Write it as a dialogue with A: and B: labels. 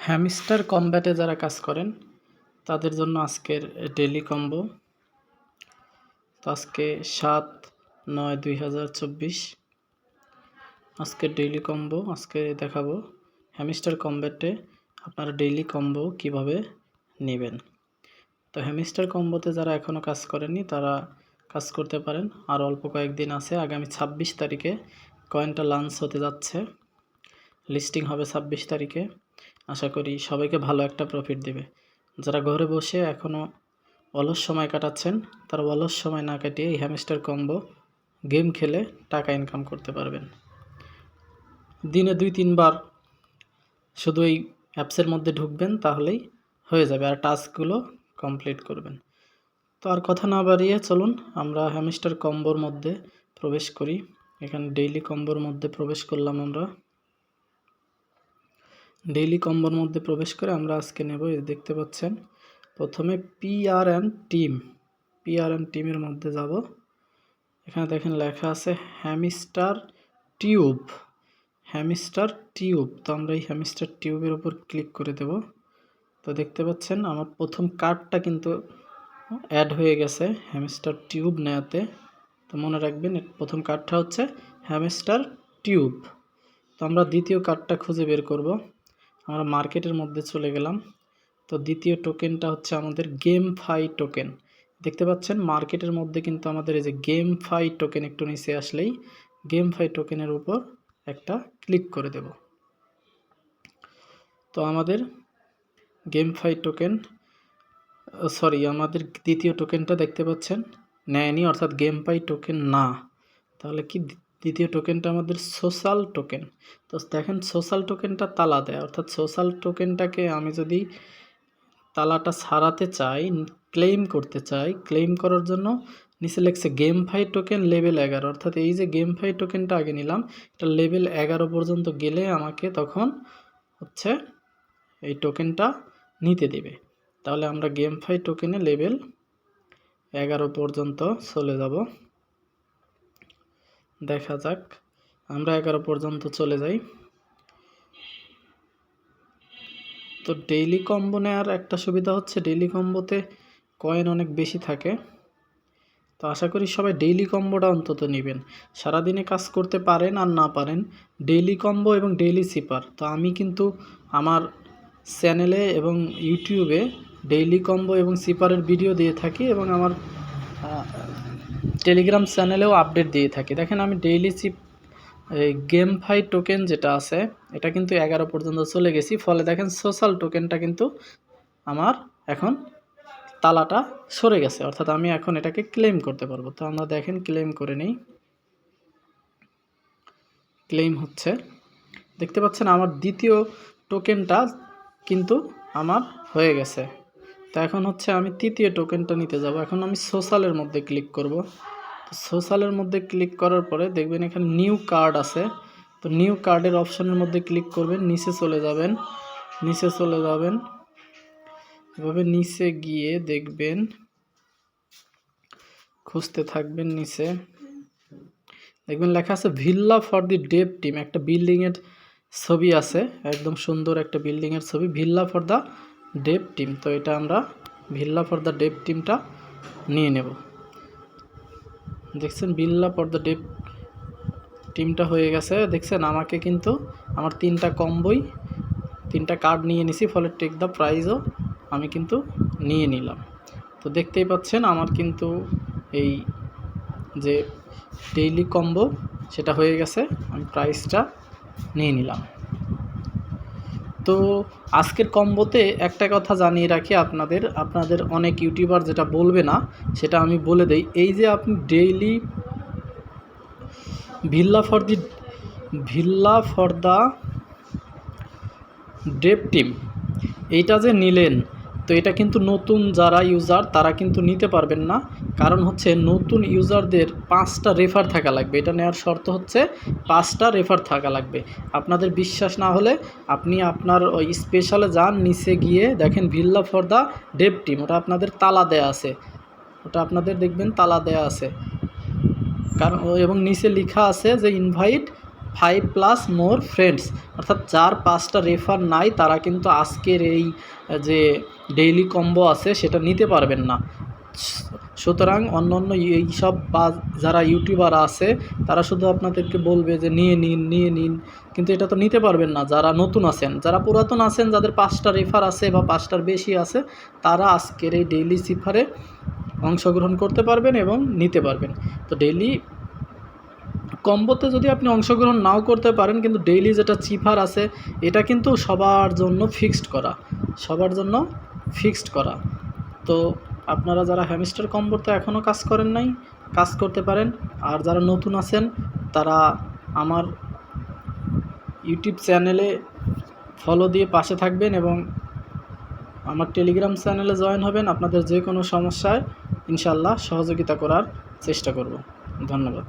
A: Hamster কমব্যাটে যারা কাজ করেন তাদের জন্য আজকের ডেইলি কম্বো। তো আজকে 7/9/2024 আজকের ডেইলি কম্বো আজকে দেখাবো হ্যামস্টার কমব্যাটে আপনারা ডেইলি কম্বো কিভাবে নেবেন। তো হ্যামস্টার কম্বোতে যারা এখনও কাজ করেননি তারা কাজ করতে পারেন। আর অল্প কয়েকদিন আছে, আগামী 26 তারিখে কয়েনটা লঞ্চ হতে যাচ্ছে, লিস্টিং হবে 26 তারিখে। আশা করি সবাইকে ভালো একটা প্রফিট দেবে। যারা ঘরে বসে এখনও অলস সময় কাটাচ্ছেন তারা অলস সময় না কাটিয়ে এই হ্যামস্টার কম্বো গেম খেলে টাকা ইনকাম করতে পারবেন। দিনে 2-3 বার শুধু এই অ্যাপসের মধ্যে ঢুকবেন, তাহলেই হয়ে যাবে, আর টাস্কগুলো কমপ্লিট করবেন। তো আর কথা না বাড়িয়ে চলুন আমরা হ্যামস্টার কম্বোর মধ্যে প্রবেশ করি। এখানে ডেইলি কম্বোর মধ্যে প্রবেশ করলাম। আমরা ডেইলি কম্বোর মধ্যে প্রবেশ করে আমরা আজকে নেব, দেখতে পাচ্ছেন প্রথমে পিআরএন টিমের মধ্যে যাব। এখানে দেখেন লেখা আছে হ্যামস্টার টিউব। তো আমরা এই হ্যামস্টার টিউবের উপর ক্লিক করে দেব। তো দেখতে পাচ্ছেন আমার প্রথম কার্ডটা কিন্তু অ্যাড হয়ে গেছে হ্যামস্টার টিউব নেওয়াতে। তো মনে রাখবেন প্রথম কার্ডটা হচ্ছে হ্যামস্টার টিউব। তো আমরা দ্বিতীয় কার্ডটা খুঁজে বের করব। আমরা মার্কেটের মধ্যে চলে গেলাম। তো দ্বিতীয় টোকেনটা হচ্ছে আমাদের গেমফাই টোকেন। দেখতে পাচ্ছেন মার্কেটের মধ্যে কিন্তু আমাদের এই যে গেমফাই টোকেন, একটু নিচে আসলেই গেমফাই টোকেনের উপর একটা ক্লিক করে দেব। তো আমাদের গেমফাই টোকেন আমাদের দ্বিতীয় টোকেনটা দেখতে পাচ্ছেন নেয়নি, অর্থাৎ গেমফাই টোকেন না। তাহলে কি দ্বিতীয় টোকেনটা আমাদের সোশ্যাল টোকেন। তো দেখেন সোশ্যাল টোকেনটা তালা দেয়, অর্থাৎ সোশ্যাল টোকেনটাকে আমি যদি তালাটা ছাড়াতে চাই, ক্লেম করতে চাই, ক্লেম করার জন্য নিচে লেখছে গেমফাই টোকেন লেভেল 11। অর্থাৎ এই যে গেমফাই টোকেনটা আগে নিলাম, এটা লেভেল 11 পর্যন্ত গেলে আমাকে তখন হচ্ছে এই টোকেনটা নিতে দেবে। তাহলে আমরা গেমফাই টোকেনে লেভেল 11 পর্যন্ত চলে যাব। দেখা যাক, আমরা 11 পর্যন্ত চলে যাই। তো ডেইলি কম্বো নেওয়ার একটা সুবিধা হচ্ছে ডেইলি কম্বোতে কয়েন অনেক বেশি থাকে। তো আশা করি সবাই ডেইলি কম্বোটা অন্তত নেবেন। সারাদিনে কাজ করতে পারেন আর না পারেন, ডেইলি কম্বো এবং ডেইলি সিপার। তো আমি কিন্তু আমার চ্যানেলে এবং ইউটিউবে ডেইলি কম্বো এবং সিপারের ভিডিও দিয়ে থাকি, এবং আমার টেলিগ্রাম চ্যানেলেও আপডেট দিয়ে থাকি। দেখেন আমি ডেইলি গেমফাই টোকেন যেটা আছে এটা কিন্তু 11 পর্যন্ত চলে গেছি। ফলে দেখেন সোশ্যাল টোকেনটা কিন্তু আমার এখন তালাটা সরে গেছে, অর্থাৎ আমি এখন এটাকে ক্লেম করতে পারবো। তো আমরা দেখেন ক্লেম করে নেই, ক্লেম হচ্ছে। দেখতে পাচ্ছেন আমার দ্বিতীয় টোকেনটা কিন্তু আমার হয়ে গেছে। তো এখন হচ্ছে আমি তৃতীয় টোকেনটা নিতে যাব। এখন আমি সোশ্যালের মধ্যে ক্লিক করব। তো সোশ্যালের মধ্যে ক্লিক করার পরে দেখবেন এখানে নিউ কার্ড আছে। তো নিউ কার্ডের অপশনের মধ্যে ক্লিক করবেন, নিচে চলে যাবেন, এভাবে নিচে গিয়ে দেখবেন, খুঁজতে থাকবেন, নিচে দেখবেন লেখা আছে ভিল্লা ফর দি ডেভ টিম। একটা বিল্ডিংয়ের ছবি আছে, একদম সুন্দর একটা বিল্ডিংয়ের ছবি, ভিল্লা ফর দ্য ডেভ টিম। তো এটা আমরা ভিল্লা ফর দ্য ডেভ টিমটা নিয়ে নেব। দেখছেন ভিল্লা ফর দ্য ডেভ টিমটা হয়ে গেছে। দেখছেন আমাকে কিন্তু আমার 3টা কম্বোই 3টা কার্ড নিয়ে নিছি, ফলে টেক দ্য প্রাইজও আমি কিন্তু নিয়ে নিলাম। তো দেখতেই পাচ্ছেন আমার কিন্তু এই যে ডেইলি কম্বো সেটা হয়ে গেছে, আমি প্রাইসটা নিয়ে নিলাম। তো আজকের কম্বোতে একটা কথা জানিয়ে রাখি আপনাদের অনেক ইউটিউবার যেটা বলবে না সেটা আমি বলে দেই। এই যে আপনি daily ভিল্লা for the Dave team এইটা যে নিলেন, তো এটা কিন্তু নতুন যারা ইউজার তারা কিন্তু নিতে পারবেন না। কারণ হচ্ছে নতুন ইউজারদের 5টা রেফার থাকা লাগবে। এটা নেওয়ার শর্ত হচ্ছে 5টা রেফার থাকা লাগবে। আপনাদের বিশ্বাস না হলে আপনি আপনার ওই স্পেশালে যান, নিচে গিয়ে দেখেন ভিল্লা ফর দ্য ডেভ টিম, ওটা আপনাদের তালা দেয়া আছে, ওটা আপনাদের দেখবেন তালা দেয়া আছে। কারণ এবং নিচে লেখা আছে যে ইনভাইট 5+ মোর ফ্রেন্ডস, অর্থাৎ যার 5টা রেফার নাই তারা কিন্তু আজকের এই যে ডেইলি কম্বো আছে সেটা নিতে পারবেন না। সুতরাং অন্য এইসব যারা ইউটিউবার আছে তারা শুধু আপনাদেরকে বলবে যে নিয়ে নিন, কিন্তু এটা তো নিতে পারবেন না। যারা নতুন আছেন, যারা পুরাতন আছেন, যাদের 5টা রেফার আছে বা 5টার বেশি আছে, তারা আজকের এই ডেইলি সিফারে অংশগ্রহণ করতে পারবেন এবং নিতে পারবেন। তো ডেইলি কম্বোতে যদি আপনি অংশগ্রহণ নাও করতে পারেন, কিন্তু ডেইলি যেটা চিফার আছে এটা কিন্তু সবার জন্য ফিক্সড করা। তো আপনারা যারা হ্যামস্টার কম্বোতে এখনও কাজ করেন নাই, কাজ করতে পারেন। আর যারা নতুন আছেন তারা আমার ইউটিউব চ্যানেলে ফলো দিয়ে পাশে থাকবেন এবং আমার টেলিগ্রাম চ্যানেলে জয়েন হবেন। আপনাদের যে কোনো সমস্যায় ইনশাআল্লাহ সহযোগিতা করার চেষ্টা করব। ধন্যবাদ।